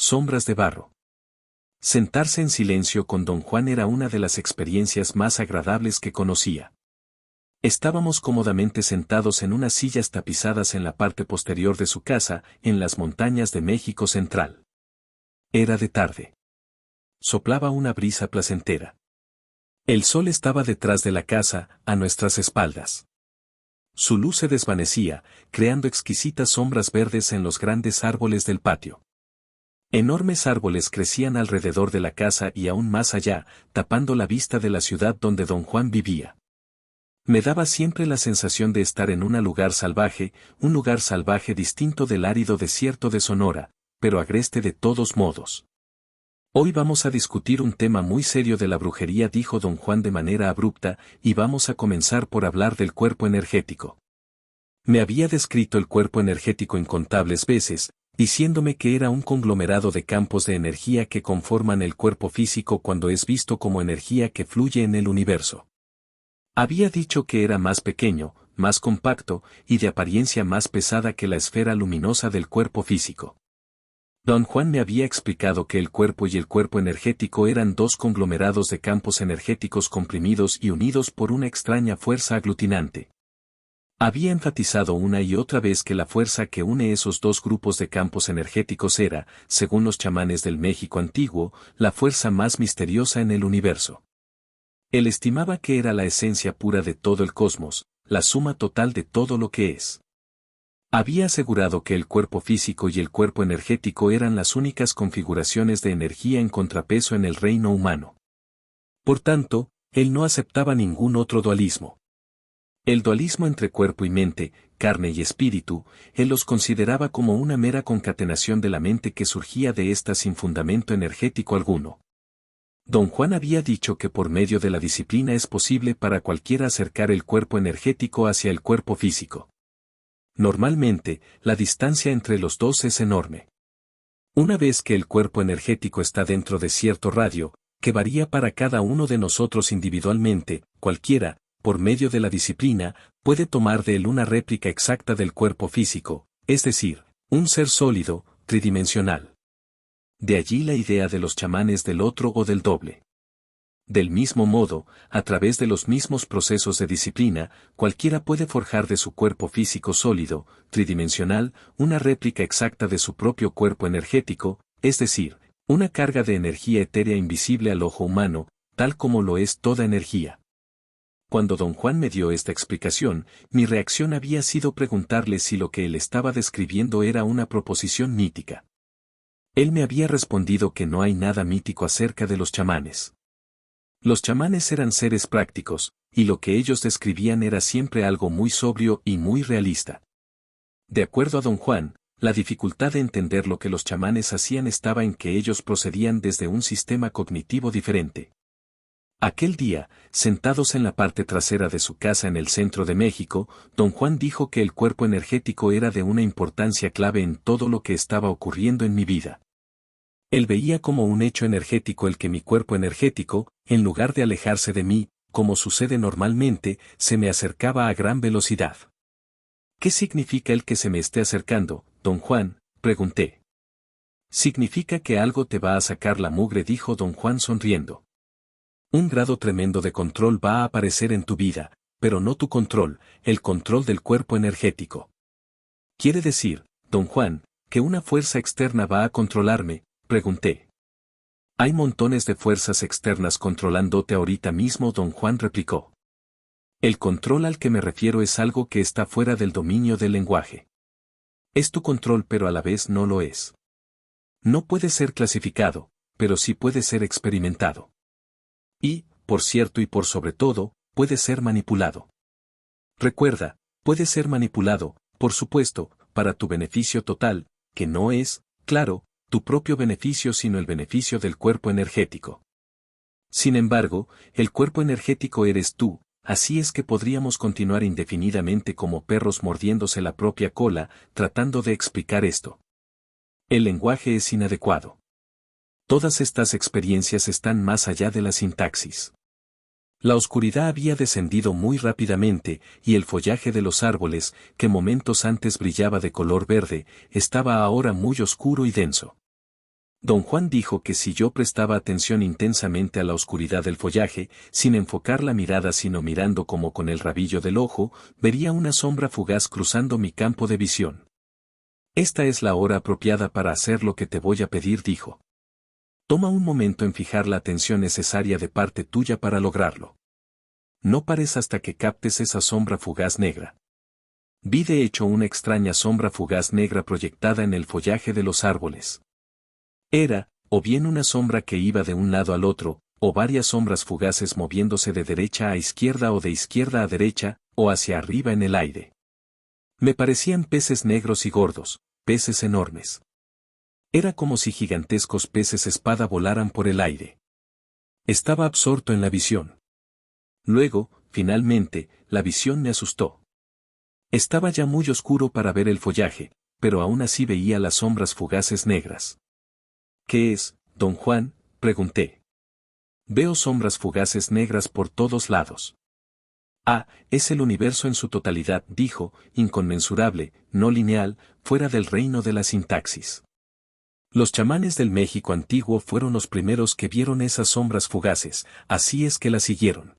sombras de barro. Sentarse en silencio con don Juan era una de las experiencias más agradables que conocía. Estábamos cómodamente sentados en unas sillas tapizadas en la parte posterior de su casa, en las montañas de México Central. Era de tarde. Soplaba una brisa placentera. El sol estaba detrás de la casa, a nuestras espaldas. Su luz se desvanecía, creando exquisitas sombras verdes en los grandes árboles del patio. Enormes árboles crecían alrededor de la casa y aún más allá, tapando la vista de la ciudad donde don Juan vivía. Me daba siempre la sensación de estar en un lugar salvaje distinto del árido desierto de Sonora, pero agreste de todos modos. Hoy vamos a discutir un tema muy serio de la brujería, dijo don Juan de manera abrupta, y vamos a comenzar por hablar del cuerpo energético. Me había descrito el cuerpo energético incontables veces, diciéndome que era un conglomerado de campos de energía que conforman el cuerpo físico cuando es visto como energía que fluye en el universo. Había dicho que era más pequeño, más compacto, y de apariencia más pesada que la esfera luminosa del cuerpo físico. Don Juan me había explicado que el cuerpo y el cuerpo energético eran dos conglomerados de campos energéticos comprimidos y unidos por una extraña fuerza aglutinante. Había enfatizado una y otra vez que la fuerza que une esos dos grupos de campos energéticos era, según los chamanes del México antiguo, la fuerza más misteriosa en el universo. Él estimaba que era la esencia pura de todo el cosmos, la suma total de todo lo que es. Había asegurado que el cuerpo físico y el cuerpo energético eran las únicas configuraciones de energía en contrapeso en el reino humano. Por tanto, él no aceptaba ningún otro dualismo. El dualismo entre cuerpo y mente, carne y espíritu, él los consideraba como una mera concatenación de la mente que surgía de ésta sin fundamento energético alguno. Don Juan había dicho que por medio de la disciplina es posible para cualquiera acercar el cuerpo energético hacia el cuerpo físico. Normalmente, la distancia entre los dos es enorme. Una vez que el cuerpo energético está dentro de cierto radio, que varía para cada uno de nosotros individualmente, cualquiera, por medio de la disciplina, puede tomar de él una réplica exacta del cuerpo físico, es decir, un ser sólido, tridimensional. De allí la idea de los chamanes del otro o del doble. Del mismo modo, a través de los mismos procesos de disciplina, cualquiera puede forjar de su cuerpo físico sólido, tridimensional, una réplica exacta de su propio cuerpo energético, es decir, una carga de energía etérea invisible al ojo humano, tal como lo es toda energía. Cuando don Juan me dio esta explicación, mi reacción había sido preguntarle si lo que él estaba describiendo era una proposición mítica. Él me había respondido que no hay nada mítico acerca de los chamanes. Los chamanes eran seres prácticos, y lo que ellos describían era siempre algo muy sobrio y muy realista. De acuerdo a don Juan, la dificultad de entender lo que los chamanes hacían estaba en que ellos procedían desde un sistema cognitivo diferente. Aquel día, sentados en la parte trasera de su casa en el centro de México, don Juan dijo que el cuerpo energético era de una importancia clave en todo lo que estaba ocurriendo en mi vida. Él veía como un hecho energético el que mi cuerpo energético, en lugar de alejarse de mí, como sucede normalmente, se me acercaba a gran velocidad. ¿Qué significa el que se me esté acercando, don Juan?, pregunté. Significa que algo te va a sacar la mugre, dijo don Juan sonriendo. Un grado tremendo de control va a aparecer en tu vida, pero no tu control, el control del cuerpo energético. ¿Quiere decir, don Juan, que una fuerza externa va a controlarme?, pregunté. Hay montones de fuerzas externas controlándote ahorita mismo, don Juan replicó. El control al que me refiero es algo que está fuera del dominio del lenguaje. Es tu control, pero a la vez no lo es. No puede ser clasificado, pero sí puede ser experimentado. Y, por cierto y por sobre todo, puede ser manipulado. Recuerda, puede ser manipulado, por supuesto, para tu beneficio total, que no es, claro, tu propio beneficio sino el beneficio del cuerpo energético. Sin embargo, el cuerpo energético eres tú, así es que podríamos continuar indefinidamente como perros mordiéndose la propia cola, tratando de explicar esto. El lenguaje es inadecuado. Todas estas experiencias están más allá de la sintaxis. La oscuridad había descendido muy rápidamente, y el follaje de los árboles, que momentos antes brillaba de color verde, estaba ahora muy oscuro y denso. Don Juan dijo que si yo prestaba atención intensamente a la oscuridad del follaje, sin enfocar la mirada sino mirando como con el rabillo del ojo, vería una sombra fugaz cruzando mi campo de visión. Esta es la hora apropiada para hacer lo que te voy a pedir, dijo. Toma un momento en fijar la atención necesaria de parte tuya para lograrlo. No pares hasta que captes esa sombra fugaz negra. Vi de hecho una extraña sombra fugaz negra proyectada en el follaje de los árboles. Era, o bien una sombra que iba de un lado al otro, o varias sombras fugaces moviéndose de derecha a izquierda o de izquierda a derecha, o hacia arriba en el aire. Me parecían peces negros y gordos, peces enormes. Era como si gigantescos peces espada volaran por el aire. Estaba absorto en la visión. Luego, finalmente, la visión me asustó. Estaba ya muy oscuro para ver el follaje, pero aún así veía las sombras fugaces negras. ¿Qué es, don Juan?, pregunté. Veo sombras fugaces negras por todos lados. Ah, es el universo en su totalidad, dijo, inconmensurable, no lineal, fuera del reino de la sintaxis. Los chamanes del México antiguo fueron los primeros que vieron esas sombras fugaces, así es que las siguieron.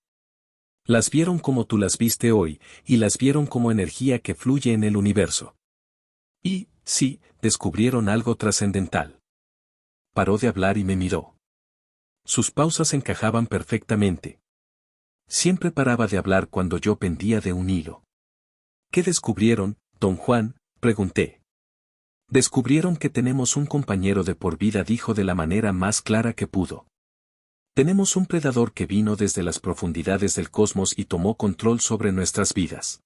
Las vieron como tú las viste hoy, y las vieron como energía que fluye en el universo. Y, sí, descubrieron algo trascendental. Paró de hablar y me miró. Sus pausas encajaban perfectamente. Siempre paraba de hablar cuando yo pendía de un hilo. ¿Qué descubrieron, don Juan?, pregunté. Descubrieron que tenemos un compañero de por vida, dijo de la manera más clara que pudo. Tenemos un predador que vino desde las profundidades del cosmos y tomó control sobre nuestras vidas.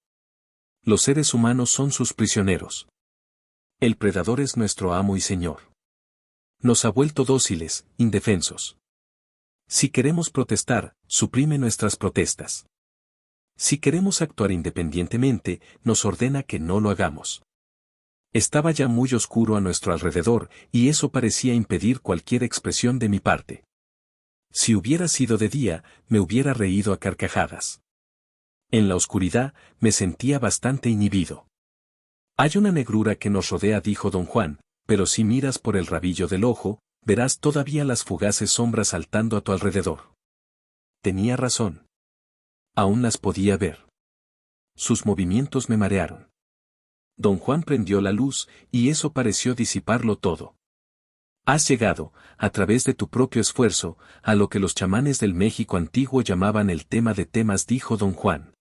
Los seres humanos son sus prisioneros. El predador es nuestro amo y señor. Nos ha vuelto dóciles, indefensos. Si queremos protestar, suprime nuestras protestas. Si queremos actuar independientemente, nos ordena que no lo hagamos. Estaba ya muy oscuro a nuestro alrededor, y eso parecía impedir cualquier expresión de mi parte. Si hubiera sido de día, me hubiera reído a carcajadas. En la oscuridad, me sentía bastante inhibido. Hay una negrura que nos rodea, dijo don Juan, pero si miras por el rabillo del ojo, verás todavía las fugaces sombras saltando a tu alrededor. Tenía razón. Aún las podía ver. Sus movimientos me marearon. Don Juan prendió la luz, y eso pareció disiparlo todo. Has llegado, a través de tu propio esfuerzo, a lo que los chamanes del México antiguo llamaban el tema de temas, dijo don Juan.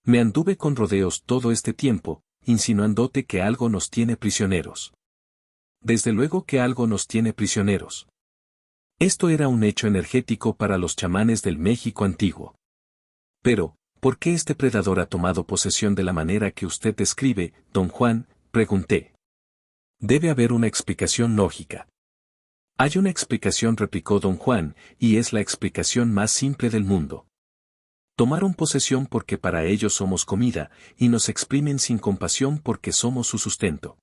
Me anduve con rodeos todo este tiempo, insinuándote que algo nos tiene prisioneros. Desde luego que algo nos tiene prisioneros. Esto era un hecho energético para los chamanes del México antiguo. Pero, ¿por qué este predador ha tomado posesión de la manera que usted describe, don Juan?, pregunté. Debe haber una explicación lógica. Hay una explicación, replicó don Juan, y es la explicación más simple del mundo. Tomaron posesión porque para ellos somos comida, y nos exprimen sin compasión porque somos su sustento.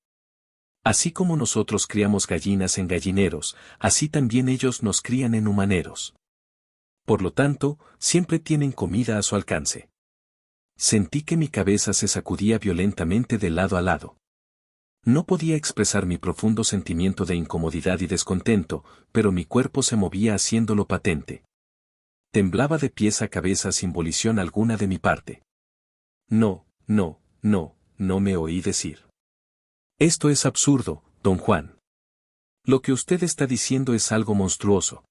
Así como nosotros criamos gallinas en gallineros, así también ellos nos crían en humaneros. Por lo tanto, siempre tienen comida a su alcance. Sentí que mi cabeza se sacudía violentamente de lado a lado. No podía expresar mi profundo sentimiento de incomodidad y descontento, pero mi cuerpo se movía haciéndolo patente. Temblaba de pies a cabeza sin volición alguna de mi parte. No, no, no, no me oí decir. Esto es absurdo, don Juan. Lo que usted está diciendo es algo monstruoso.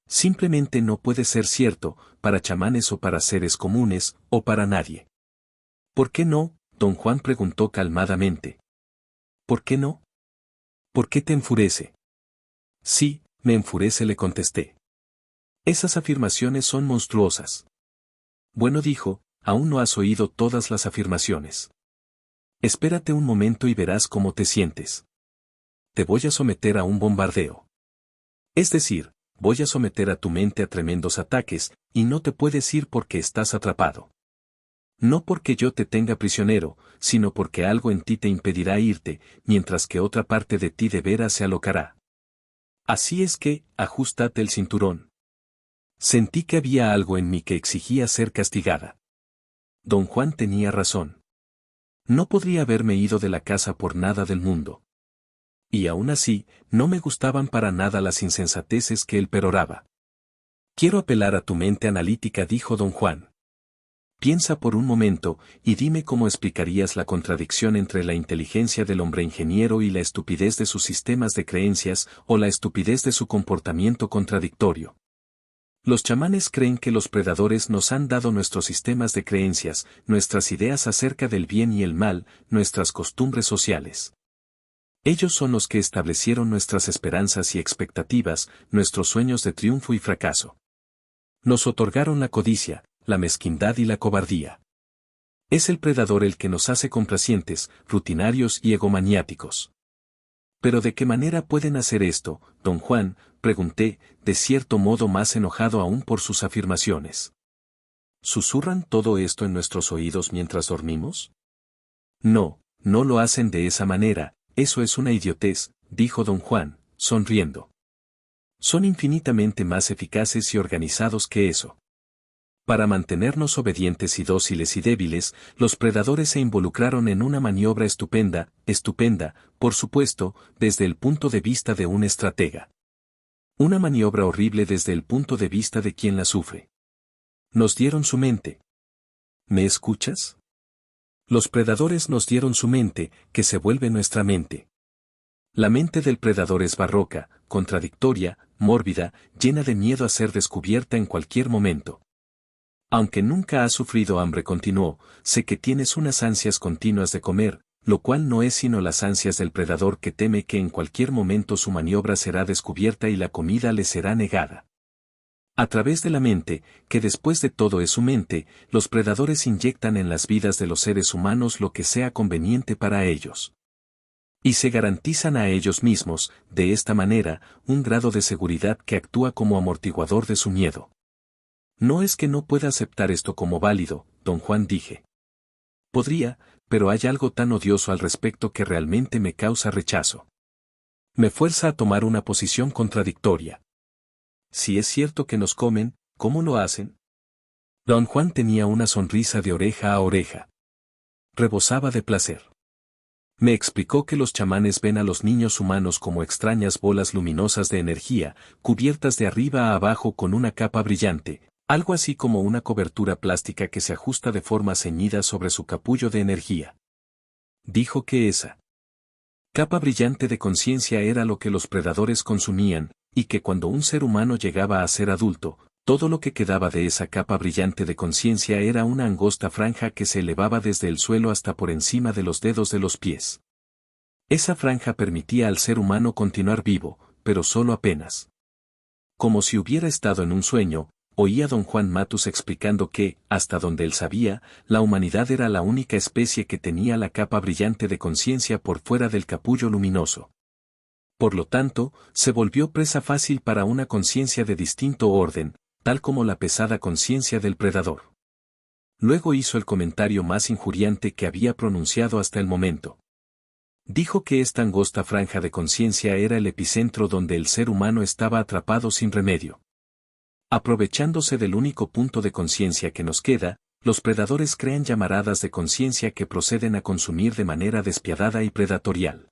Simplemente no puede ser cierto, para chamanes o para seres comunes, o para nadie. ¿Por qué no?, don Juan preguntó calmadamente. ¿Por qué no? ¿Por qué te enfurece? Sí, me enfurece, le contesté. Esas afirmaciones son monstruosas. Bueno, dijo, aún no has oído todas las afirmaciones. Espérate un momento y verás cómo te sientes. Te voy a someter a un bombardeo. Es decir, voy a someter a tu mente a tremendos ataques, y no te puedes ir porque estás atrapado. No porque yo te tenga prisionero, sino porque algo en ti te impedirá irte, mientras que otra parte de ti de veras se alocará. Así es que, ajustate el cinturón. Sentí que había algo en mí que exigía ser castigada. Don Juan tenía razón. No podría haberme ido de la casa por nada del mundo. Y aún así, no me gustaban para nada las insensateces que él peroraba. Quiero apelar a tu mente analítica, dijo don Juan. Piensa por un momento, y dime cómo explicarías la contradicción entre la inteligencia del hombre ingeniero y la estupidez de sus sistemas de creencias, o la estupidez de su comportamiento contradictorio. Los chamanes creen que los predadores nos han dado nuestros sistemas de creencias, nuestras ideas acerca del bien y el mal, nuestras costumbres sociales. Ellos son los que establecieron nuestras esperanzas y expectativas, nuestros sueños de triunfo y fracaso. Nos otorgaron la codicia, la mezquindad y la cobardía. Es el predador el que nos hace complacientes, rutinarios y egomaniáticos. ¿Pero de qué manera pueden hacer esto, don Juan?, pregunté, de cierto modo más enojado aún por sus afirmaciones. ¿Susurran todo esto en nuestros oídos mientras dormimos? No, no lo hacen de esa manera, eso es una idiotez, dijo don Juan, sonriendo. Son infinitamente más eficaces y organizados que eso. Para mantenernos obedientes y dóciles y débiles, los predadores se involucraron en una maniobra estupenda, por supuesto, desde el punto de vista de un estratega. Una maniobra horrible desde el punto de vista de quien la sufre. Nos dieron su mente. ¿Me escuchas? Los predadores nos dieron su mente, que se vuelve nuestra mente. La mente del predador es barroca, contradictoria, mórbida, llena de miedo a ser descubierta en cualquier momento. Aunque nunca has sufrido hambre, continuó, sé que tienes unas ansias continuas de comer, lo cual no es sino las ansias del predador que teme que en cualquier momento su maniobra será descubierta y la comida le será negada. A través de la mente, que después de todo es su mente, los predadores inyectan en las vidas de los seres humanos lo que sea conveniente para ellos. Y se garantizan a ellos mismos, de esta manera, un grado de seguridad que actúa como amortiguador de su miedo. No es que no pueda aceptar esto como válido, don Juan, dije. Podría, pero hay algo tan odioso al respecto que realmente me causa rechazo. Me fuerza a tomar una posición contradictoria. Si es cierto que nos comen, ¿cómo lo hacen? Don Juan tenía una sonrisa de oreja a oreja. Rebosaba de placer. Me explicó que los chamanes ven a los niños humanos como extrañas bolas luminosas de energía, cubiertas de arriba a abajo con una capa brillante, algo así como una cobertura plástica que se ajusta de forma ceñida sobre su capullo de energía. Dijo que esa capa brillante de conciencia era lo que los predadores consumían, y que cuando un ser humano llegaba a ser adulto, todo lo que quedaba de esa capa brillante de conciencia era una angosta franja que se elevaba desde el suelo hasta por encima de los dedos de los pies. Esa franja permitía al ser humano continuar vivo, pero solo apenas. Como si hubiera estado en un sueño, oía don Juan Matus explicando que, hasta donde él sabía, la humanidad era la única especie que tenía la capa brillante de conciencia por fuera del capullo luminoso. Por lo tanto, se volvió presa fácil para una conciencia de distinto orden, tal como la pesada conciencia del predador. Luego hizo el comentario más injuriante que había pronunciado hasta el momento. Dijo que esta angosta franja de conciencia era el epicentro donde el ser humano estaba atrapado sin remedio. Aprovechándose del único punto de conciencia que nos queda, los predadores crean llamaradas de conciencia que proceden a consumir de manera despiadada y predatorial.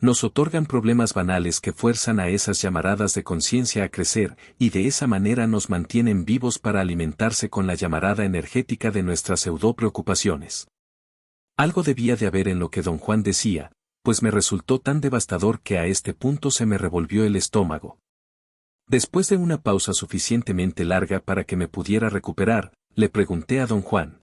Nos otorgan problemas banales que fuerzan a esas llamaradas de conciencia a crecer, y de esa manera nos mantienen vivos para alimentarse con la llamarada energética de nuestras pseudo-preocupaciones. Algo debía de haber en lo que don Juan decía, pues me resultó tan devastador que a este punto se me revolvió el estómago. Después de una pausa suficientemente larga para que me pudiera recuperar, le pregunté a don Juan.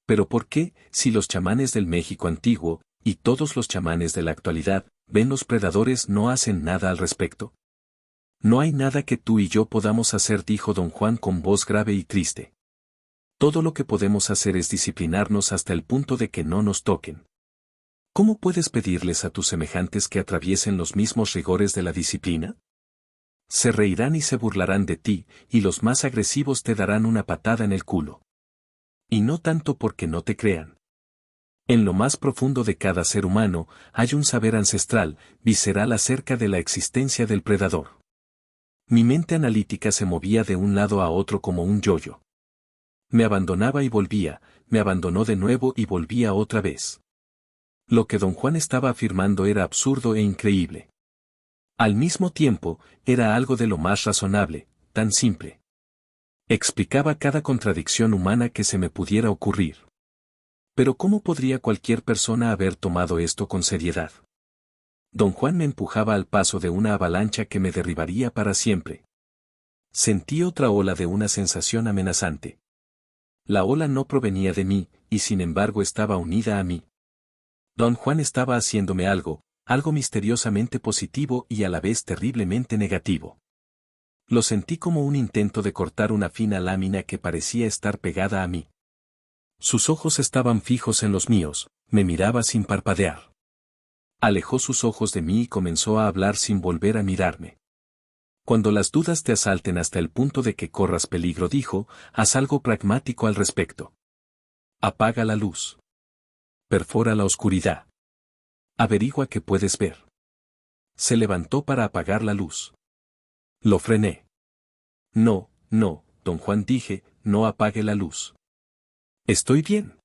¿Pero por qué, si los chamanes del México antiguo, y todos los chamanes de la actualidad, ven los predadores, no hacen nada al respecto? No hay nada que tú y yo podamos hacer, dijo don Juan con voz grave y triste. Todo lo que podemos hacer es disciplinarnos hasta el punto de que no nos toquen. ¿Cómo puedes pedirles a tus semejantes que atraviesen los mismos rigores de la disciplina? Se reirán y se burlarán de ti, y los más agresivos te darán una patada en el culo. Y no tanto porque no te crean. En lo más profundo de cada ser humano, hay un saber ancestral, visceral acerca de la existencia del predador. Mi mente analítica se movía de un lado a otro como un yoyo. Me abandonaba y volvía, me abandonó de nuevo y volvía otra vez. Lo que don Juan estaba afirmando era absurdo e increíble. Al mismo tiempo, era algo de lo más razonable, tan simple. Explicaba cada contradicción humana que se me pudiera ocurrir. Pero ¿cómo podría cualquier persona haber tomado esto con seriedad? Don Juan me empujaba al paso de una avalancha que me derribaría para siempre. Sentí otra ola de una sensación amenazante. La ola no provenía de mí, y sin embargo estaba unida a mí. Don Juan estaba haciéndome algo misteriosamente positivo y a la vez terriblemente negativo. Lo sentí como un intento de cortar una fina lámina que parecía estar pegada a mí. Sus ojos estaban fijos en los míos, me miraba sin parpadear. Alejó sus ojos de mí y comenzó a hablar sin volver a mirarme. Cuando las dudas te asalten hasta el punto de que corras peligro, dijo, haz algo pragmático al respecto. Apaga la luz. Perfora la oscuridad. Averigua qué puedes ver. Se levantó para apagar la luz. Lo frené. No, don Juan, dije, no apague la luz. Estoy bien.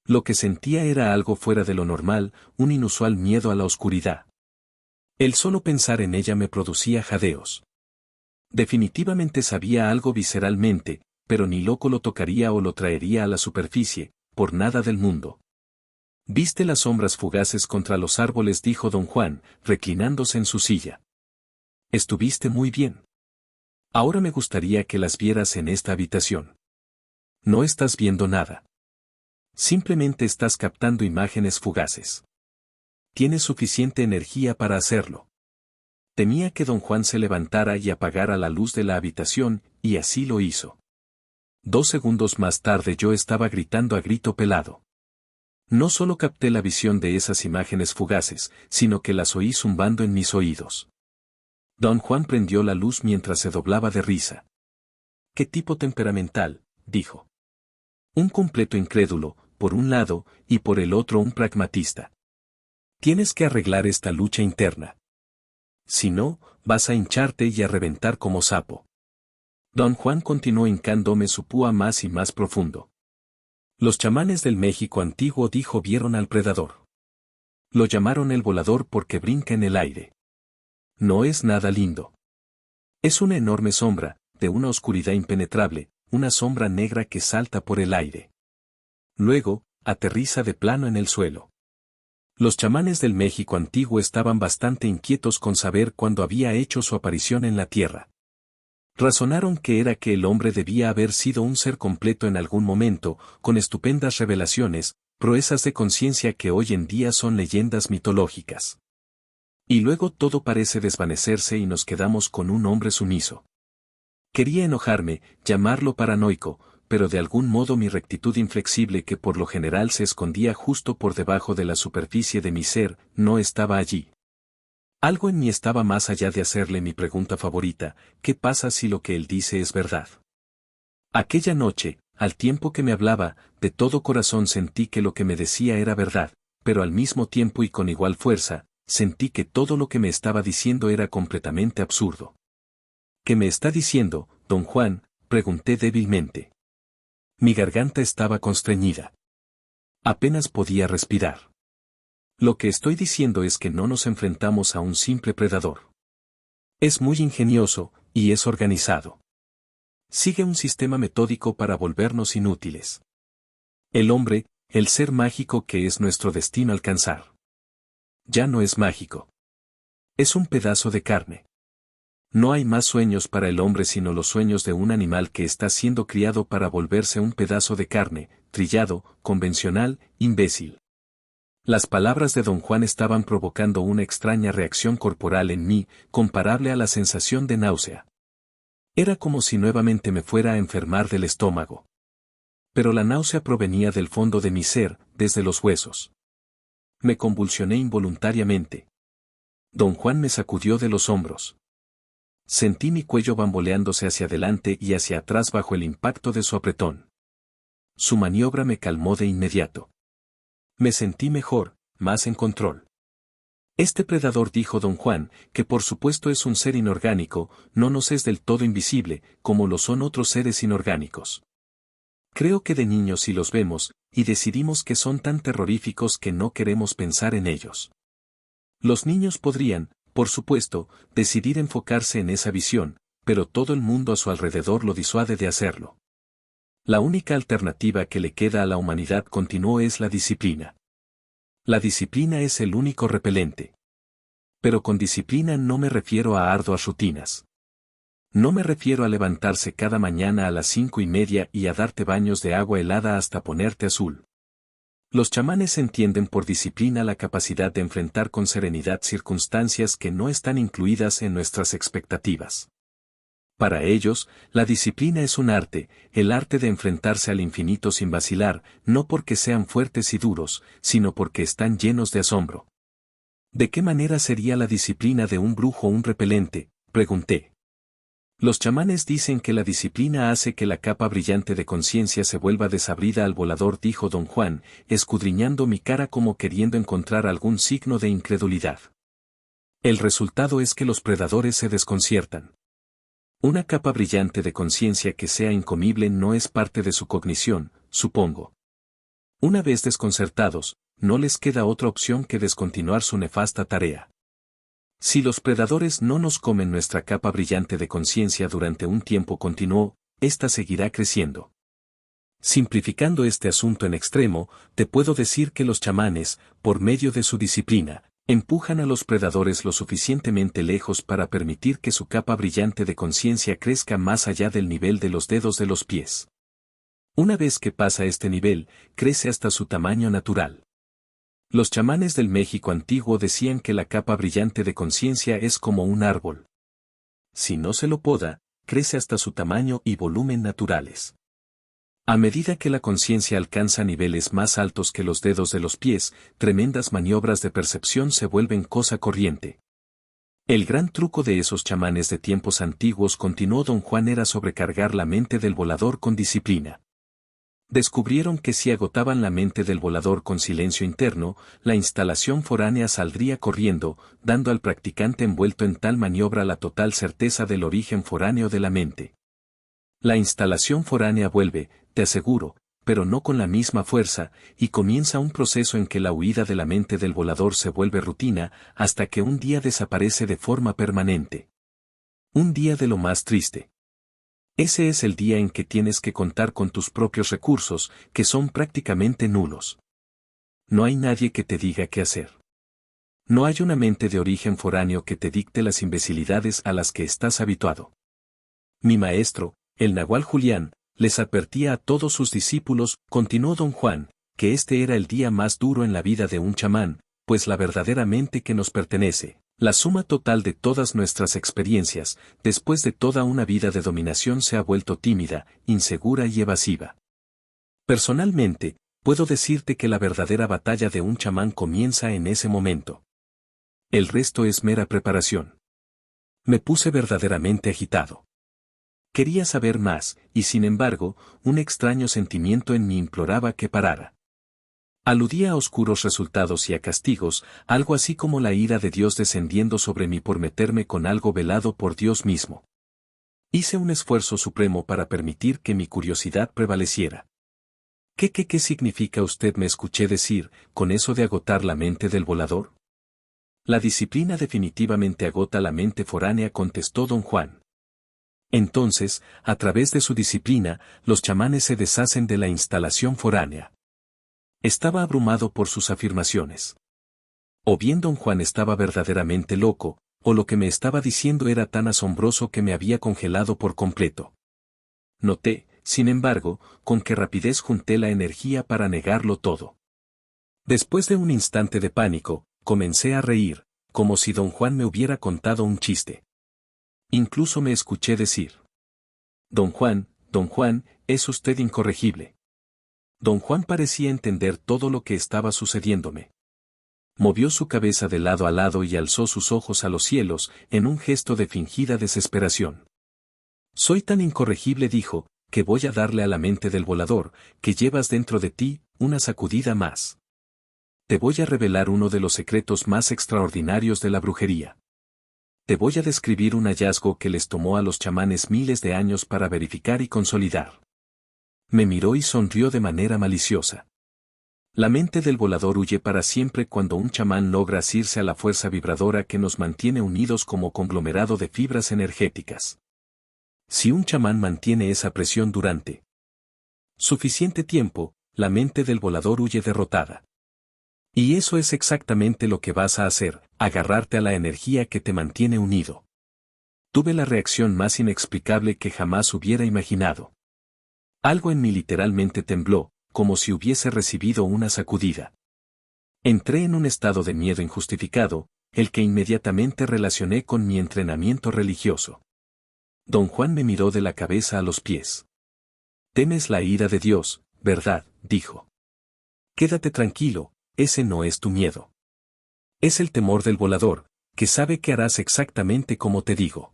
Lo que sentía era algo fuera de lo normal, un inusual miedo a la oscuridad. El solo pensar en ella me producía jadeos. Definitivamente sabía algo visceralmente, pero ni loco lo tocaría o lo traería a la superficie, por nada del mundo. ¿Viste las sombras fugaces contra los árboles?, dijo don Juan, reclinándose en su silla. Estuviste muy bien. Ahora me gustaría que las vieras en esta habitación. No estás viendo nada. Simplemente estás captando imágenes fugaces. Tienes suficiente energía para hacerlo. Temía que don Juan se levantara y apagara la luz de la habitación, y así lo hizo. 2 segundos más tarde yo estaba gritando a grito pelado. No solo capté la visión de esas imágenes fugaces, sino que las oí zumbando en mis oídos. Don Juan prendió la luz mientras se doblaba de risa. «¿Qué tipo temperamental?», dijo. Un completo incrédulo, por un lado, y por el otro un pragmatista. Tienes que arreglar esta lucha interna. Si no, vas a hincharte y a reventar como sapo. Don Juan continuó hincándome su púa más y más profundo. Los chamanes del México antiguo, dijo, vieron al predador. Lo llamaron el volador porque brinca en el aire. No es nada lindo. Es una enorme sombra, de una oscuridad impenetrable, una sombra negra que salta por el aire. Luego, aterriza de plano en el suelo. Los chamanes del México antiguo estaban bastante inquietos con saber cuándo había hecho su aparición en la tierra. Razonaron que era que el hombre debía haber sido un ser completo en algún momento, con estupendas revelaciones, proezas de conciencia que hoy en día son leyendas mitológicas. Y luego todo parece desvanecerse y nos quedamos con un hombre sumiso. Quería enojarme, llamarlo paranoico, pero de algún modo mi rectitud inflexible, que por lo general se escondía justo por debajo de la superficie de mi ser, no estaba allí. Algo en mí estaba más allá de hacerle mi pregunta favorita: ¿qué pasa si lo que él dice es verdad? Aquella noche, al tiempo que me hablaba, de todo corazón sentí que lo que me decía era verdad, pero al mismo tiempo y con igual fuerza, sentí que todo lo que me estaba diciendo era completamente absurdo. ¿Qué me está diciendo, don Juan?, pregunté débilmente. Mi garganta estaba constreñida. Apenas podía respirar. Lo que estoy diciendo es que no nos enfrentamos a un simple predador. Es muy ingenioso, y es organizado. Sigue un sistema metódico para volvernos inútiles. El hombre, el ser mágico que es nuestro destino alcanzar. Ya no es mágico. Es un pedazo de carne. No hay más sueños para el hombre sino los sueños de un animal que está siendo criado para volverse un pedazo de carne, trillado, convencional, imbécil. Las palabras de don Juan estaban provocando una extraña reacción corporal en mí, comparable a la sensación de náusea. Era como si nuevamente me fuera a enfermar del estómago. Pero la náusea provenía del fondo de mi ser, desde los huesos. Me convulsioné involuntariamente. Don Juan me sacudió de los hombros. Sentí mi cuello bamboleándose hacia adelante y hacia atrás bajo el impacto de su apretón. Su maniobra me calmó de inmediato. Me sentí mejor, más en control. Este predador, dijo don Juan, que por supuesto es un ser inorgánico, no nos es del todo invisible, como lo son otros seres inorgánicos. Creo que de niños sí los vemos, y decidimos que son tan terroríficos que no queremos pensar en ellos. Los niños podrían, por supuesto, decidir enfocarse en esa visión, pero todo el mundo a su alrededor lo disuade de hacerlo. La única alternativa que le queda a la humanidad, continuó, es la disciplina. La disciplina es el único repelente. Pero con disciplina no me refiero a arduas rutinas. No me refiero a levantarse cada mañana a las 5:30 y a darte baños de agua helada hasta ponerte azul. Los chamanes entienden por disciplina la capacidad de enfrentar con serenidad circunstancias que no están incluidas en nuestras expectativas. Para ellos, la disciplina es un arte, el arte de enfrentarse al infinito sin vacilar, no porque sean fuertes y duros, sino porque están llenos de asombro. ¿De qué manera sería la disciplina de un brujo un repelente?, pregunté. Los chamanes dicen que la disciplina hace que la capa brillante de conciencia se vuelva desabrida al volador, dijo don Juan, escudriñando mi cara como queriendo encontrar algún signo de incredulidad. El resultado es que los predadores se desconciertan. Una capa brillante de conciencia que sea incomible no es parte de su cognición, supongo. Una vez desconcertados, no les queda otra opción que descontinuar su nefasta tarea. Si los predadores no nos comen nuestra capa brillante de conciencia durante un tiempo continuo, ésta seguirá creciendo. Simplificando este asunto en extremo, te puedo decir que los chamanes, por medio de su disciplina, empujan a los predadores lo suficientemente lejos para permitir que su capa brillante de conciencia crezca más allá del nivel de los dedos de los pies. Una vez que pasa este nivel, crece hasta su tamaño natural. Los chamanes del México antiguo decían que la capa brillante de conciencia es como un árbol. Si no se lo poda, crece hasta su tamaño y volumen naturales. A medida que la conciencia alcanza niveles más altos que los dedos de los pies, tremendas maniobras de percepción se vuelven cosa corriente. El gran truco de esos chamanes de tiempos antiguos, continuó don Juan, era sobrecargar la mente del volador con disciplina. Descubrieron que si agotaban la mente del volador con silencio interno, la instalación foránea saldría corriendo, dando al practicante envuelto en tal maniobra la total certeza del origen foráneo de la mente. La instalación foránea vuelve, te aseguro, pero no con la misma fuerza, y comienza un proceso en que la huida de la mente del volador se vuelve rutina, hasta que un día desaparece de forma permanente. Un día de lo más triste. Ese es el día en que tienes que contar con tus propios recursos, que son prácticamente nulos. No hay nadie que te diga qué hacer. No hay una mente de origen foráneo que te dicte las imbecilidades a las que estás habituado. Mi maestro, el nahual Julián, les advertía a todos sus discípulos, continuó don Juan, que este era el día más duro en la vida de un chamán, pues la verdadera mente que nos pertenece, la suma total de todas nuestras experiencias, después de toda una vida de dominación, se ha vuelto tímida, insegura y evasiva. Personalmente, puedo decirte que la verdadera batalla de un chamán comienza en ese momento. El resto es mera preparación. Me puse verdaderamente agitado. Quería saber más, y sin embargo, un extraño sentimiento en mí imploraba que parara. Aludía a oscuros resultados y a castigos, algo así como la ira de Dios descendiendo sobre mí por meterme con algo velado por Dios mismo. Hice un esfuerzo supremo para permitir que mi curiosidad prevaleciera. ¿Qué significa usted?, me escuché decir, con eso de agotar la mente del volador? La disciplina definitivamente agota la mente foránea, contestó don Juan. Entonces, a través de su disciplina, los chamanes se deshacen de la instalación foránea. Estaba abrumado por sus afirmaciones. O bien don Juan estaba verdaderamente loco, o lo que me estaba diciendo era tan asombroso que me había congelado por completo. Noté, sin embargo, con qué rapidez junté la energía para negarlo todo. Después de un instante de pánico, comencé a reír, como si don Juan me hubiera contado un chiste. Incluso me escuché decir: don Juan, es usted incorregible. Don Juan parecía entender todo lo que estaba sucediéndome. Movió su cabeza de lado a lado y alzó sus ojos a los cielos, en un gesto de fingida desesperación. Soy tan incorregible, dijo, que voy a darle a la mente del volador, que llevas dentro de ti, una sacudida más. Te voy a revelar uno de los secretos más extraordinarios de la brujería. Te voy a describir un hallazgo que les tomó a los chamanes miles de años para verificar y consolidar. Me miró y sonrió de manera maliciosa. La mente del volador huye para siempre cuando un chamán logra asirse a la fuerza vibradora que nos mantiene unidos como conglomerado de fibras energéticas. Si un chamán mantiene esa presión durante suficiente tiempo, la mente del volador huye derrotada. Y eso es exactamente lo que vas a hacer, agarrarte a la energía que te mantiene unido. Tuve la reacción más inexplicable que jamás hubiera imaginado. Algo en mí literalmente tembló, como si hubiese recibido una sacudida. Entré en un estado de miedo injustificado, el que inmediatamente relacioné con mi entrenamiento religioso. Don Juan me miró de la cabeza a los pies. Temes la ira de Dios, ¿verdad?, dijo. Quédate tranquilo, ese no es tu miedo. Es el temor del volador, que sabe que harás exactamente como te digo.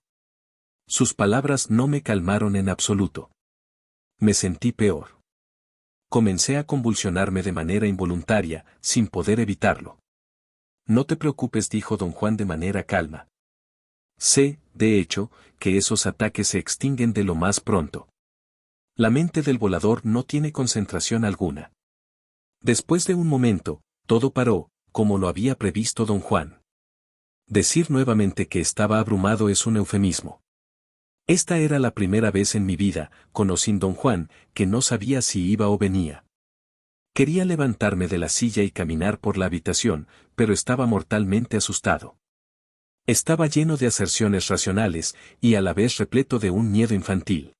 Sus palabras no me calmaron en absoluto. Me sentí peor. Comencé a convulsionarme de manera involuntaria, sin poder evitarlo. No te preocupes, dijo don Juan de manera calma. Sé, de hecho, que esos ataques se extinguen de lo más pronto. La mente del volador no tiene concentración alguna. Después de un momento, todo paró, como lo había previsto don Juan. Decir nuevamente que estaba abrumado es un eufemismo. Esta era la primera vez en mi vida, conocí a don Juan, que no sabía si iba o venía. Quería levantarme de la silla y caminar por la habitación, pero estaba mortalmente asustado. Estaba lleno de aserciones racionales, y a la vez repleto de un miedo infantil.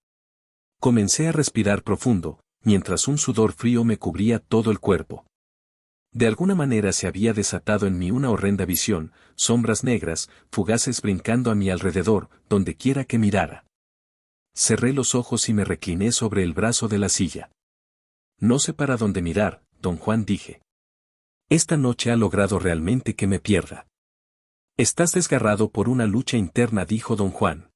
Comencé a respirar profundo, mientras un sudor frío me cubría todo el cuerpo. De alguna manera se había desatado en mí una horrenda visión, sombras negras, fugaces brincando a mi alrededor, donde quiera que mirara. Cerré los ojos y me recliné sobre el brazo de la silla. No sé para dónde mirar, don Juan, dije. Esta noche ha logrado realmente que me pierda. Estás desgarrado por una lucha interna, dijo don Juan.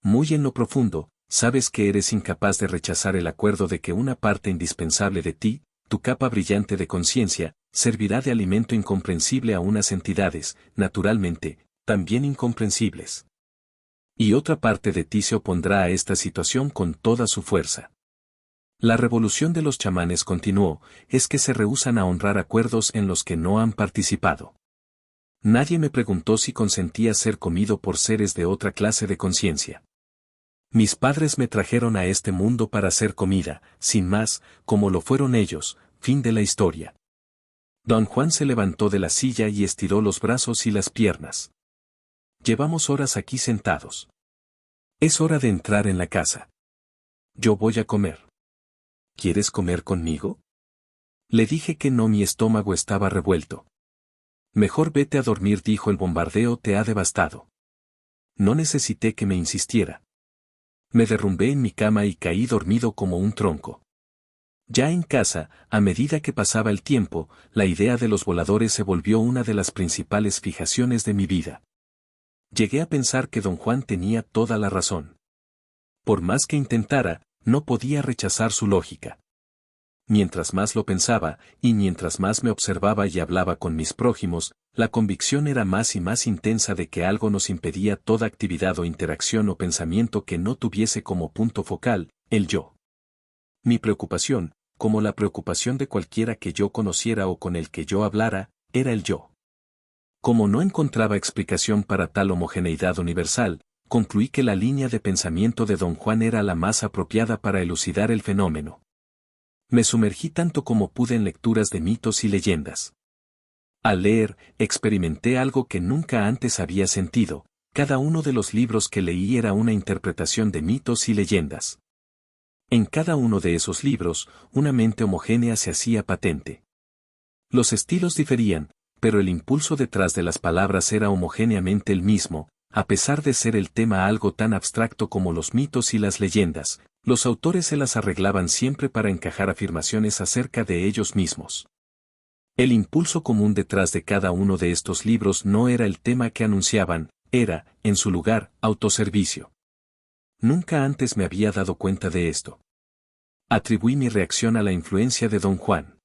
Muy en lo profundo, sabes que eres incapaz de rechazar el acuerdo de que una parte indispensable de ti, tu capa brillante de conciencia, servirá de alimento incomprensible a unas entidades, naturalmente, también incomprensibles. Y otra parte de ti se opondrá a esta situación con toda su fuerza. La revolución de los chamanes continuó, es que se rehúsan a honrar acuerdos en los que no han participado. Nadie me preguntó si consentía ser comido por seres de otra clase de conciencia. Mis padres me trajeron a este mundo para ser comida, sin más, como lo fueron ellos, fin de la historia. Don Juan se levantó de la silla y estiró los brazos y las piernas. Llevamos horas aquí sentados. Es hora de entrar en la casa. Yo voy a comer. ¿Quieres comer conmigo? Le dije que no, mi estómago estaba revuelto. Mejor vete a dormir, dijo, el bombardeo te ha devastado. No necesité que me insistiera. Me derrumbé en mi cama y caí dormido como un tronco. Ya en casa, a medida que pasaba el tiempo, la idea de los voladores se volvió una de las principales fijaciones de mi vida. Llegué a pensar que don Juan tenía toda la razón. Por más que intentara, no podía rechazar su lógica. Mientras más lo pensaba, y mientras más me observaba y hablaba con mis prójimos, la convicción era más y más intensa de que algo nos impedía toda actividad o interacción o pensamiento que no tuviese como punto focal, el yo. Mi preocupación, como la preocupación de cualquiera que yo conociera o con el que yo hablara, era el yo. Como no encontraba explicación para tal homogeneidad universal, concluí que la línea de pensamiento de don Juan era la más apropiada para elucidar el fenómeno. Me sumergí tanto como pude en lecturas de mitos y leyendas. Al leer, experimenté algo que nunca antes había sentido, cada uno de los libros que leí era una interpretación de mitos y leyendas. En cada uno de esos libros, una mente homogénea se hacía patente. Los estilos diferían, pero el impulso detrás de las palabras era homogéneamente el mismo, a pesar de ser el tema algo tan abstracto como los mitos y las leyendas. Los autores se las arreglaban siempre para encajar afirmaciones acerca de ellos mismos. El impulso común detrás de cada uno de estos libros no era el tema que anunciaban, era, en su lugar, autoservicio. Nunca antes me había dado cuenta de esto. Atribuí mi reacción a la influencia de don Juan.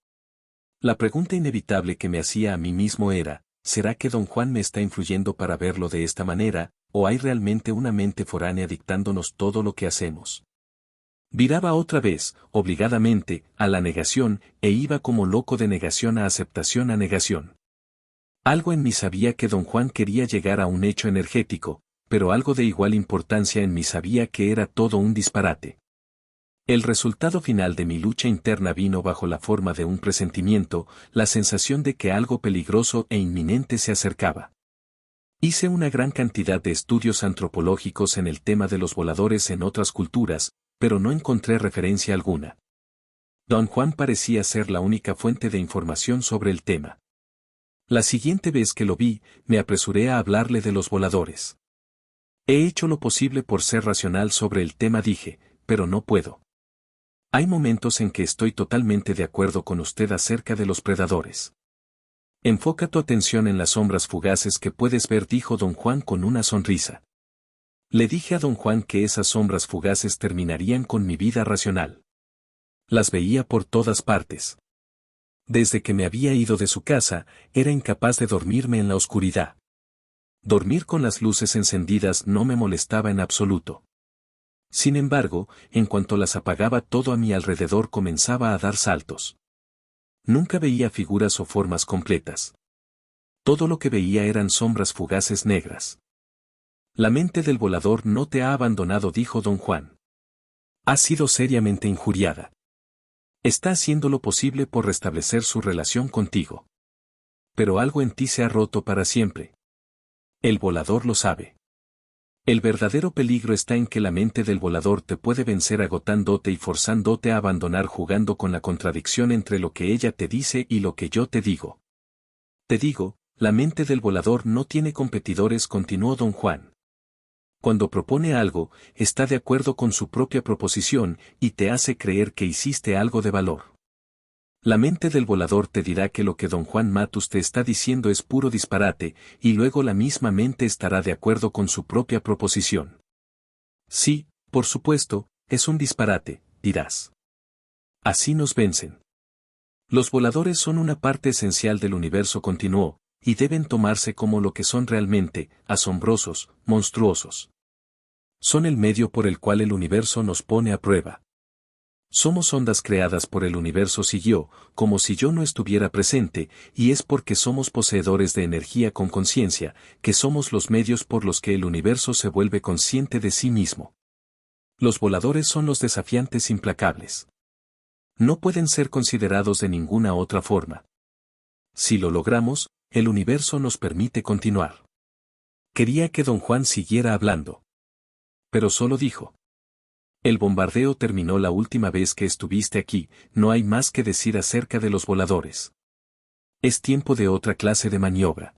La pregunta inevitable que me hacía a mí mismo era, ¿será que don Juan me está influyendo para verlo de esta manera, o hay realmente una mente foránea dictándonos todo lo que hacemos? Viraba otra vez, obligadamente, a la negación, e iba como loco de negación a aceptación a negación. Algo en mí sabía que don Juan quería llegar a un hecho energético, pero algo de igual importancia en mí sabía que era todo un disparate. El resultado final de mi lucha interna vino bajo la forma de un presentimiento, la sensación de que algo peligroso e inminente se acercaba. Hice una gran cantidad de estudios antropológicos en el tema de los voladores en otras culturas, pero no encontré referencia alguna. Don Juan parecía ser la única fuente de información sobre el tema. La siguiente vez que lo vi, me apresuré a hablarle de los voladores. He hecho lo posible por ser racional sobre el tema, dije, pero no puedo. Hay momentos en que estoy totalmente de acuerdo con usted acerca de los predadores. Enfoca tu atención en las sombras fugaces que puedes ver, dijo don Juan con una sonrisa. Le dije a don Juan que esas sombras fugaces terminarían con mi vida racional. Las veía por todas partes. Desde que me había ido de su casa, era incapaz de dormirme en la oscuridad. Dormir con las luces encendidas no me molestaba en absoluto. Sin embargo, en cuanto las apagaba, todo a mi alrededor comenzaba a dar saltos. Nunca veía figuras o formas completas. Todo lo que veía eran sombras fugaces negras. La mente del volador no te ha abandonado, dijo don Juan. Ha sido seriamente injuriada. Está haciendo lo posible por restablecer su relación contigo. Pero algo en ti se ha roto para siempre. El volador lo sabe. El verdadero peligro está en que la mente del volador te puede vencer agotándote y forzándote a abandonar, jugando con la contradicción entre lo que ella te dice y lo que yo te digo. Te digo, la mente del volador no tiene competidores, continuó don Juan. Cuando propone algo, está de acuerdo con su propia proposición y te hace creer que hiciste algo de valor. La mente del volador te dirá que lo que don Juan Matus te está diciendo es puro disparate, y luego la misma mente estará de acuerdo con su propia proposición. Sí, por supuesto, es un disparate, dirás. Así nos vencen. Los voladores son una parte esencial del universo, continuó, y deben tomarse como lo que son realmente, asombrosos, monstruosos. Son el medio por el cual el universo nos pone a prueba. Somos ondas creadas por el universo, siguió, como si yo no estuviera presente, y es porque somos poseedores de energía con conciencia, que somos los medios por los que el universo se vuelve consciente de sí mismo. Los voladores son los desafiantes implacables. No pueden ser considerados de ninguna otra forma. Si lo logramos, el universo nos permite continuar. Quería que don Juan siguiera hablando. Pero solo dijo: el bombardeo terminó la última vez que estuviste aquí, no hay más que decir acerca de los voladores. Es tiempo de otra clase de maniobra.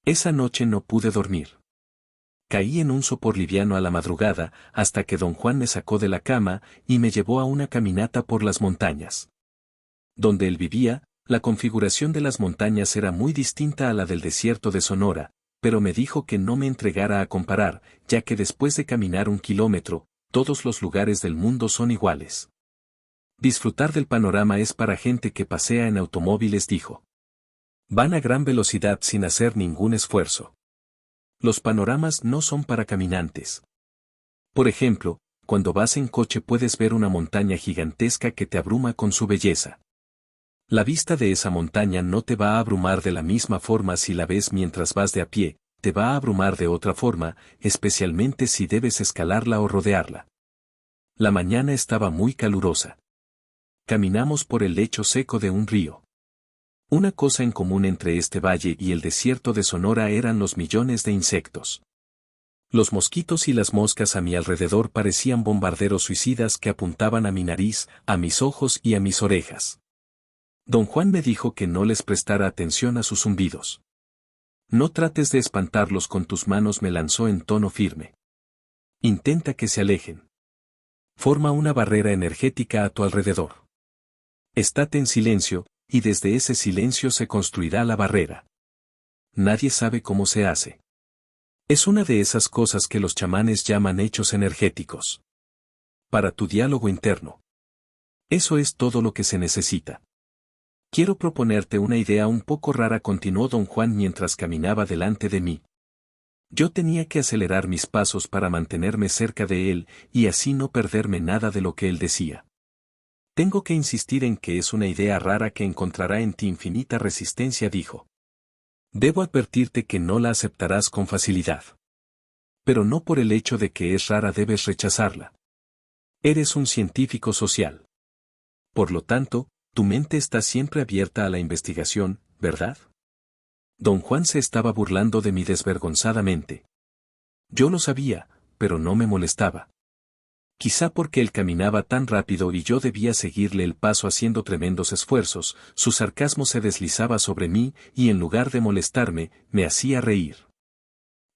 Esa noche no pude dormir. Caí en un sopor liviano a la madrugada, hasta que don Juan me sacó de la cama y me llevó a una caminata por las montañas. Donde él vivía, la configuración de las montañas era muy distinta a la del desierto de Sonora, pero me dijo que no me entregara a comparar, ya que después de caminar 1 kilómetro, todos los lugares del mundo son iguales. Disfrutar del panorama es para gente que pasea en automóviles, dijo. Van a gran velocidad sin hacer ningún esfuerzo. Los panoramas no son para caminantes. Por ejemplo, cuando vas en coche puedes ver una montaña gigantesca que te abruma con su belleza. La vista de esa montaña no te va a abrumar de la misma forma si la ves mientras vas de a pie, te va a abrumar de otra forma, especialmente si debes escalarla o rodearla. La mañana estaba muy calurosa. Caminamos por el lecho seco de un río. Una cosa en común entre este valle y el desierto de Sonora eran los millones de insectos. Los mosquitos y las moscas a mi alrededor parecían bombarderos suicidas que apuntaban a mi nariz, a mis ojos y a mis orejas. Don Juan me dijo que no les prestara atención a sus zumbidos. No trates de espantarlos con tus manos, me lanzó en tono firme. Intenta que se alejen. Forma una barrera energética a tu alrededor. Estate en silencio, y desde ese silencio se construirá la barrera. Nadie sabe cómo se hace. Es una de esas cosas que los chamanes llaman hechos energéticos. Para tu diálogo interno. Eso es todo lo que se necesita. Quiero proponerte una idea un poco rara, continuó don Juan mientras caminaba delante de mí. Yo tenía que acelerar mis pasos para mantenerme cerca de él y así no perderme nada de lo que él decía. Tengo que insistir en que es una idea rara que encontrará en ti infinita resistencia, dijo. Debo advertirte que no la aceptarás con facilidad. Pero no por el hecho de que es rara debes rechazarla. Eres un científico social. Por lo tanto, tu mente está siempre abierta a la investigación, ¿verdad? Don Juan se estaba burlando de mí desvergonzadamente. Yo lo sabía, pero no me molestaba. Quizá porque él caminaba tan rápido y yo debía seguirle el paso haciendo tremendos esfuerzos, su sarcasmo se deslizaba sobre mí y en lugar de molestarme, me hacía reír.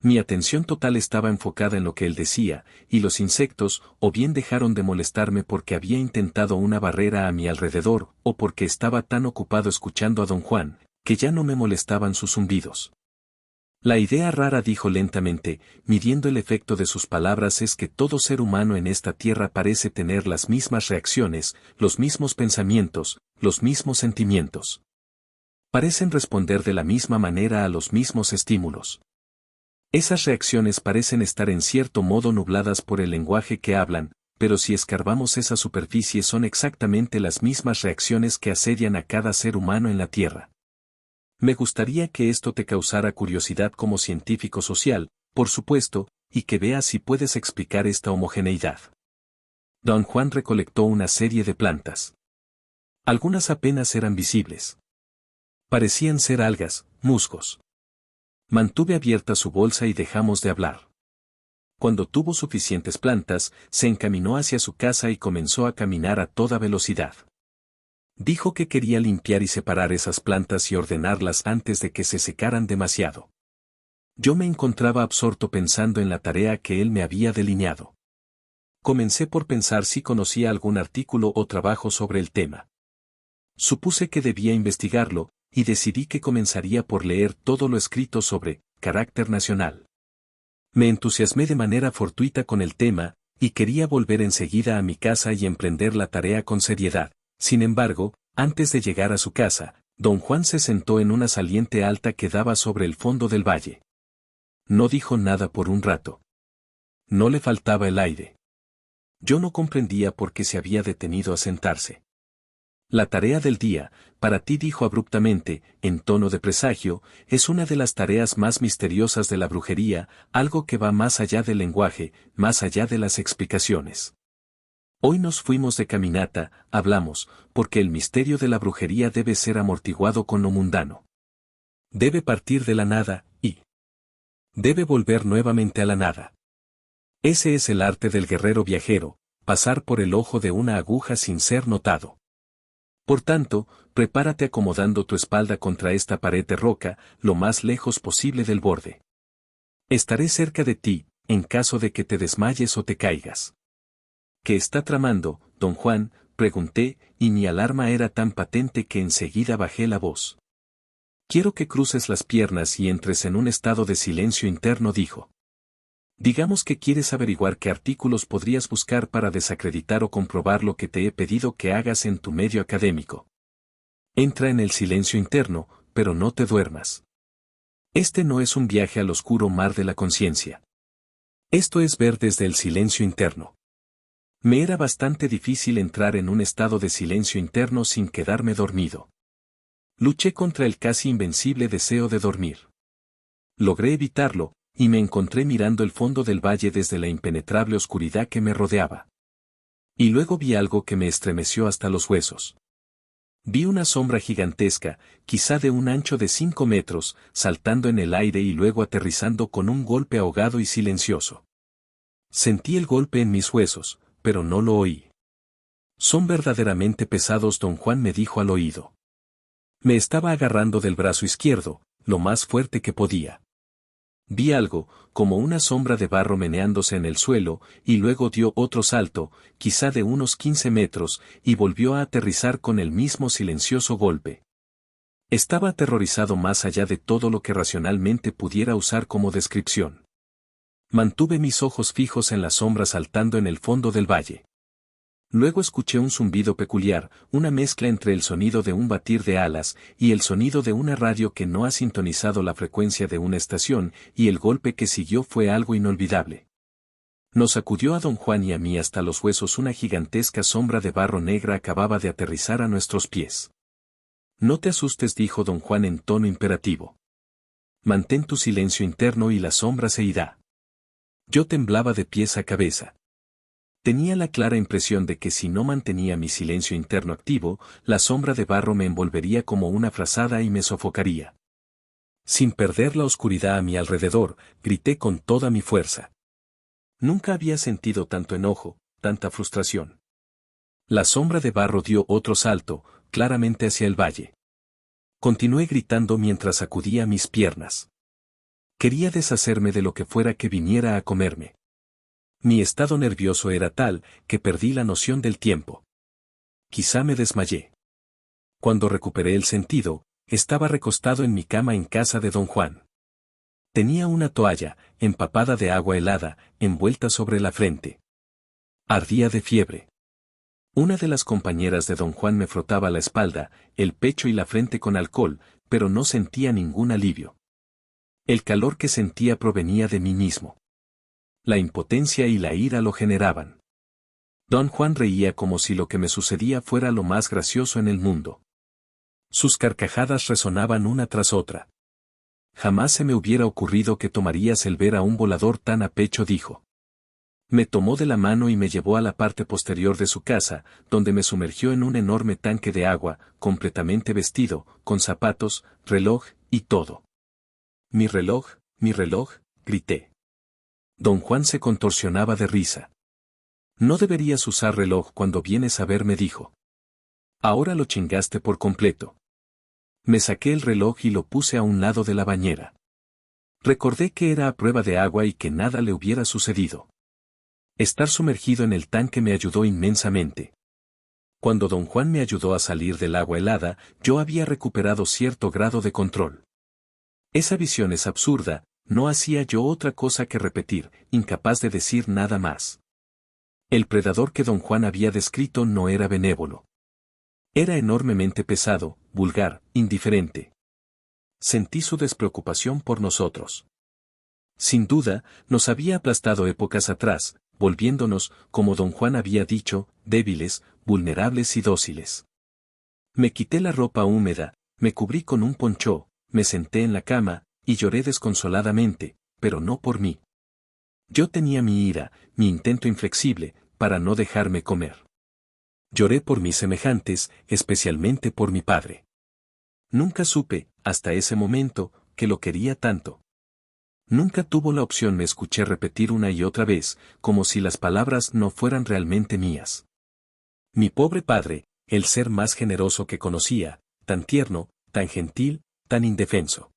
Mi atención total estaba enfocada en lo que él decía, y los insectos o bien dejaron de molestarme porque había intentado una barrera a mi alrededor, o porque estaba tan ocupado escuchando a don Juan, que ya no me molestaban sus zumbidos. La idea rara, dijo lentamente, midiendo el efecto de sus palabras, es que todo ser humano en esta tierra parece tener las mismas reacciones, los mismos pensamientos, los mismos sentimientos. Parecen responder de la misma manera a los mismos estímulos. Esas reacciones parecen estar en cierto modo nubladas por el lenguaje que hablan, pero si escarbamos esa superficie son exactamente las mismas reacciones que asedian a cada ser humano en la tierra. Me gustaría que esto te causara curiosidad como científico social, por supuesto, y que veas si puedes explicar esta homogeneidad. Don Juan recolectó una serie de plantas. Algunas apenas eran visibles. Parecían ser algas, musgos. Mantuve abierta su bolsa y dejamos de hablar. Cuando tuvo suficientes plantas, se encaminó hacia su casa y comenzó a caminar a toda velocidad. Dijo que quería limpiar y separar esas plantas y ordenarlas antes de que se secaran demasiado. Yo me encontraba absorto pensando en la tarea que él me había delineado. Comencé por pensar si conocía algún artículo o trabajo sobre el tema. Supuse que debía investigarlo, y decidí que comenzaría por leer todo lo escrito sobre carácter nacional. Me entusiasmé de manera fortuita con el tema, y quería volver enseguida a mi casa y emprender la tarea con seriedad. Sin embargo, antes de llegar a su casa, don Juan se sentó en una saliente alta que daba sobre el fondo del valle. No dijo nada por un rato. No le faltaba el aire. Yo no comprendía por qué se había detenido a sentarse. La tarea del día, para ti, dijo abruptamente, en tono de presagio, es una de las tareas más misteriosas de la brujería, algo que va más allá del lenguaje, más allá de las explicaciones. Hoy nos fuimos de caminata, hablamos, porque el misterio de la brujería debe ser amortiguado con lo mundano. Debe partir de la nada, y debe volver nuevamente a la nada. Ese es el arte del guerrero viajero, pasar por el ojo de una aguja sin ser notado. Por tanto, prepárate acomodando tu espalda contra esta pared de roca, lo más lejos posible del borde. Estaré cerca de ti, en caso de que te desmayes o te caigas. ¿Qué está tramando, don Juan?, pregunté, y mi alarma era tan patente que enseguida bajé la voz. Quiero que cruces las piernas y entres en un estado de silencio interno, dijo. Digamos que quieres averiguar qué artículos podrías buscar para desacreditar o comprobar lo que te he pedido que hagas en tu medio académico. Entra en el silencio interno, pero no te duermas. Este no es un viaje al oscuro mar de la conciencia. Esto es ver desde el silencio interno. Me era bastante difícil entrar en un estado de silencio interno sin quedarme dormido. Luché contra el casi invencible deseo de dormir. Logré evitarlo, y me encontré mirando el fondo del valle desde la impenetrable oscuridad que me rodeaba. Y luego vi algo que me estremeció hasta los huesos. Vi una sombra gigantesca, quizá de un ancho de 5 metros, saltando en el aire y luego aterrizando con un golpe ahogado y silencioso. Sentí el golpe en mis huesos, pero no lo oí. Son verdaderamente pesados, don Juan me dijo al oído. Me estaba agarrando del brazo izquierdo, lo más fuerte que podía. Vi algo, como una sombra de barro meneándose en el suelo, y luego dio otro salto, quizá de unos 15 metros, y volvió a aterrizar con el mismo silencioso golpe. Estaba aterrorizado más allá de todo lo que racionalmente pudiera usar como descripción. Mantuve mis ojos fijos en la sombra saltando en el fondo del valle. Luego escuché un zumbido peculiar, una mezcla entre el sonido de un batir de alas y el sonido de una radio que no ha sintonizado la frecuencia de una estación, y el golpe que siguió fue algo inolvidable. Nos sacudió a don Juan y a mí hasta los huesos. Una gigantesca sombra de barro negra acababa de aterrizar a nuestros pies. No te asustes, dijo don Juan en tono imperativo. Mantén tu silencio interno y la sombra se irá. Yo temblaba de pies a cabeza. Tenía la clara impresión de que si no mantenía mi silencio interno activo, la sombra de barro me envolvería como una frazada y me sofocaría. Sin perder la oscuridad a mi alrededor, grité con toda mi fuerza. Nunca había sentido tanto enojo, tanta frustración. La sombra de barro dio otro salto, claramente hacia el valle. Continué gritando mientras sacudía mis piernas. Quería deshacerme de lo que fuera que viniera a comerme. Mi estado nervioso era tal que perdí la noción del tiempo. Quizá me desmayé. Cuando recuperé el sentido, estaba recostado en mi cama en casa de don Juan. Tenía una toalla, empapada de agua helada, envuelta sobre la frente. Ardía de fiebre. Una de las compañeras de don Juan me frotaba la espalda, el pecho y la frente con alcohol, pero no sentía ningún alivio. El calor que sentía provenía de mí mismo. La impotencia y la ira lo generaban. Don Juan reía como si lo que me sucedía fuera lo más gracioso en el mundo. Sus carcajadas resonaban una tras otra. Jamás se me hubiera ocurrido que tomarías el ver a un volador tan a pecho, dijo. Me tomó de la mano y me llevó a la parte posterior de su casa, donde me sumergió en un enorme tanque de agua, completamente vestido, con zapatos, reloj, y todo. Mi reloj, grité. Don Juan se contorsionaba de risa. No deberías usar reloj cuando vienes a verme, dijo. Ahora lo chingaste por completo. Me saqué el reloj y lo puse a un lado de la bañera. Recordé que era a prueba de agua y que nada le hubiera sucedido. Estar sumergido en el tanque me ayudó inmensamente. Cuando don Juan me ayudó a salir del agua helada, yo había recuperado cierto grado de control. Esa visión es absurda. No hacía yo otra cosa que repetir, incapaz de decir nada más. El predador que don Juan había descrito no era benévolo. Era enormemente pesado, vulgar, indiferente. Sentí su despreocupación por nosotros. Sin duda, nos había aplastado épocas atrás, volviéndonos, como don Juan había dicho, débiles, vulnerables y dóciles. Me quité la ropa húmeda, me cubrí con un ponchó, me senté en la cama, y lloré desconsoladamente, pero no por mí. Yo tenía mi ira, mi intento inflexible, para no dejarme comer. Lloré por mis semejantes, especialmente por mi padre. Nunca supe, hasta ese momento, que lo quería tanto. Nunca tuvo la opción, me escuché repetir una y otra vez, como si las palabras no fueran realmente mías. Mi pobre padre, el ser más generoso que conocía, tan tierno, tan gentil, tan indefenso.